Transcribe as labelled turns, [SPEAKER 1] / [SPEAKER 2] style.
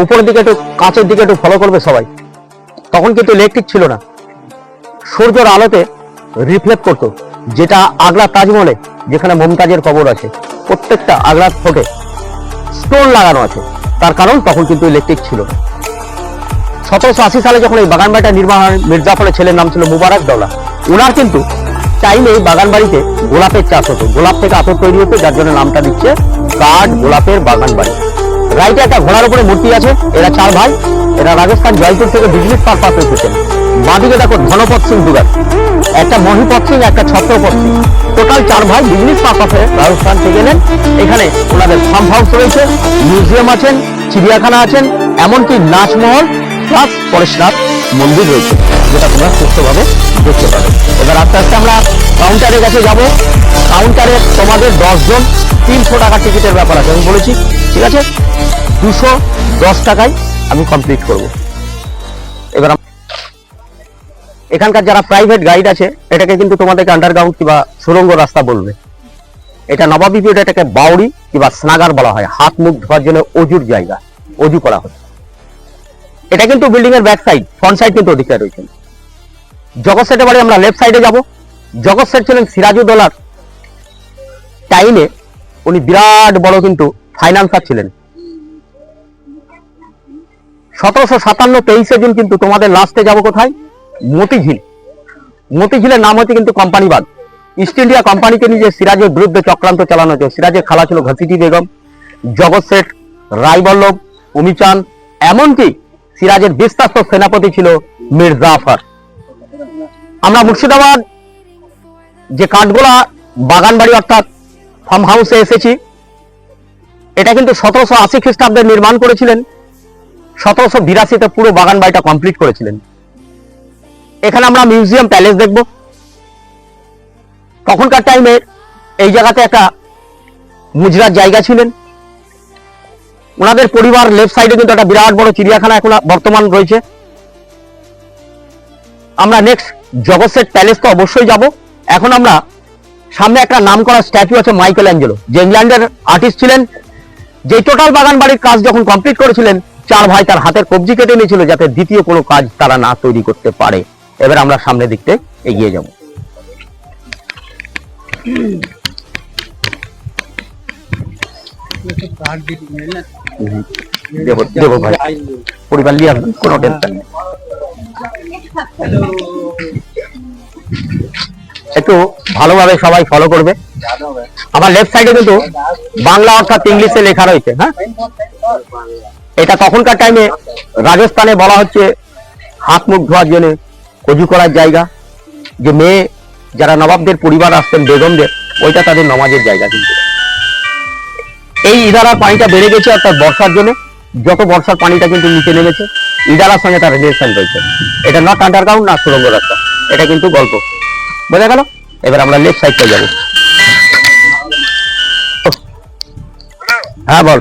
[SPEAKER 1] উপরের দিকে একটু কাঁচের দিকে একটু ফলো করবে সবাই। তখন কিন্তু ইলেকট্রিক ছিল না, সূর্যের আলোতে রিফ্লেক্ট করতো, যেটা আগ্রা তাজমহলে যেখানে মমতাজের কবর আছে প্রত্যেকটা আগ্রার ফোটে স্টোন লাগানো আছে। তার কারণ তখন কিন্তু ইলেকট্রিক ছিল না। 1780 সালে যখন এই বাগান বাড়িটা নির্মাণ হয়, মির্জাফরের ছেলের নাম ছিল মুবারক দৌলা। ওনার কিন্তু চাইলে বাগান বাড়িতে গোলাপের চাষ হতো, গোলাপ থেকে আতর তৈরি হতো, যার জন্য নামটা দিচ্ছে কাঠ গোলাপের বাগান বাড়ি। রাইটে একটা ঘোড়ার উপরে মূর্তি আছে, এরা 4 ভাই, এরা রাজস্থান জয়পুর থেকে বিজনেস পারপাসে এসেছেন। বাঁদিকে দেখো ধনপত সিং দুগার, একটা মহিপত সিং, একটা ছত্রপত সিং, টোটাল 4 ভাই বিজনেস পারপাসে রাজস্থান থেকে এলেন। এখানে ওনাদের ফার্ম হাউস রয়েছে, মিউজিয়াম আছেন, চিড়িয়াখানা আছেন, এমনকি নাচমহল প্লাস পরেশনাথ মন্দির রয়েছে, যেটা তোমরা সুস্থভাবে দেখতে পাবে। এবার আস্তে আস্তে আমরা কাউন্টারের কাছে যাব। কাউন্টারে তোমাদের 10 জন 300 টাকা টিকিটের ব্যাপার আছে, আমি বলেছি, ঠিক আছে? 210 টাকায় আমি কমপ্লিট করব। এবার এখানকার যারা প্রাইভেট গাইড আছে, এটাকে কিন্তু তোমাদেরকে আন্ডারগ্রাউন্ড কিংবা সুরঙ্গ রাস্তা বলবে। এটা নবাবী পিরিয়ড, এটাকে বাউরি কিংবা স্নাগার বলা হয়। হাত মুখ ধোয়ার জন্য অজুর জায়গা, অজু করা হয়। এটা কিন্তু বিল্ডিং এর ব্যাক সাইড, ফ্রন্ট সাইড কিন্তু ওদিকে রয়েছে। জগৎ সেটের বাড়ি আমরা লেফট সাইডে যাব। জগৎ সেট ছিলেন সিরাজউদ্দৌলার টাইমে, উনি বিরাট বড় কিন্তু ফাইন্যান্সার ছিলেন। 1757 23শে জুন কিন্তু তোমাদের লাস্টে যাব কোথায়? মতিঝিল। মতিঝিলের নাম হচ্ছে কিন্তু কোম্পানিবাগ। ইস্ট ইন্ডিয়া কোম্পানিকে নিয়ে সিরাজের বিরুদ্ধে চক্রান্ত চালানো হয়েছে। সিরাজের খালা ছিল ঘসিটি বেগম, জগৎ সেট, রায়বল্লভ, উমিচাঁদ, এমনকি সিরাজের বিশ্বস্ত সেনাপতি ছিল মীর জাফর। আমরা মুর্শিদাবাদ যে কাঠগোলা বাগান বাড়ি অর্থাৎ ফার্ম হাউসে এসেছি। এটা কিন্তু 1780 খ্রিস্টাব্দে নির্মাণ করেছিলেন, 1782তে পুরো বাগান বাড়িটা কমপ্লিট করেছিলেন। এখানে আমরা মিউজিয়াম প্যালেস দেখব। তখনকার টাইমে এই জায়গাতে একটা মুজরার জায়গা ছিলেন ওনাদের পরিবার। লেফট সাইডে কিন্তু একটা বিরাট বড় চিড়িয়াখানা এখন বর্তমান রয়েছে। আমরা নেক্সট জগৎ সেট প্যালেস তো অবশ্যই যাব। এখন আমরা সামনে একটা নাম করা স্ট্যাচু আছে মাইকেল অ্যাঞ্জেলো, যে ইংল্যান্ডের আর্টিস্ট ছিলেন, যে টোটাল বাগান বাড়ির কাজ যখন কমপ্লিট করেছিলেন 4 ভাই তার হাতের কবজি কেটে নিয়েছিল, যাতে দ্বিতীয় কোনো কাজ তারা না তৈরি করতে পারে। এবার আমরা সামনের দিকতে এগিয়ে যাব। দেবো ভাই, পরিবার নিয়ে আসবেন, কোনো টেনশন নেই। একটু ভালোভাবে সবাই ফলো করবে। আমার লেফট সাইডে কিন্তু বাংলা অর্থাৎ ইংলিশে লেখা রয়েছে। হ্যাঁ, এটা তখনকার টাইমে রাজস্থানে বলা হচ্ছে হাত মুখ ধোয়ার জন্য, অজু করার জায়গা। যে মেয়ে যারা নবাবদের পরিবার আসতেন, বেগমদের, ওইটা তাদের নামাজের জায়গা। কিন্তু এই ইদারার পানিটা বেড়ে গেছে অর্থাৎ বর্ষার জন্য, যত বর্ষার পানিটা কিন্তু নিচে নেমেছে, ইদারার সঙ্গে তার রিলেশন রয়েছে। এটা নট আন্ডারগ্রাউন্ড না সুরঙ্গ রাস্তা, এটা কিন্তু গল্প। বোঝা গেল? এবার আমরা লেফট সাইডটা যাব। হ্যাঁ বল।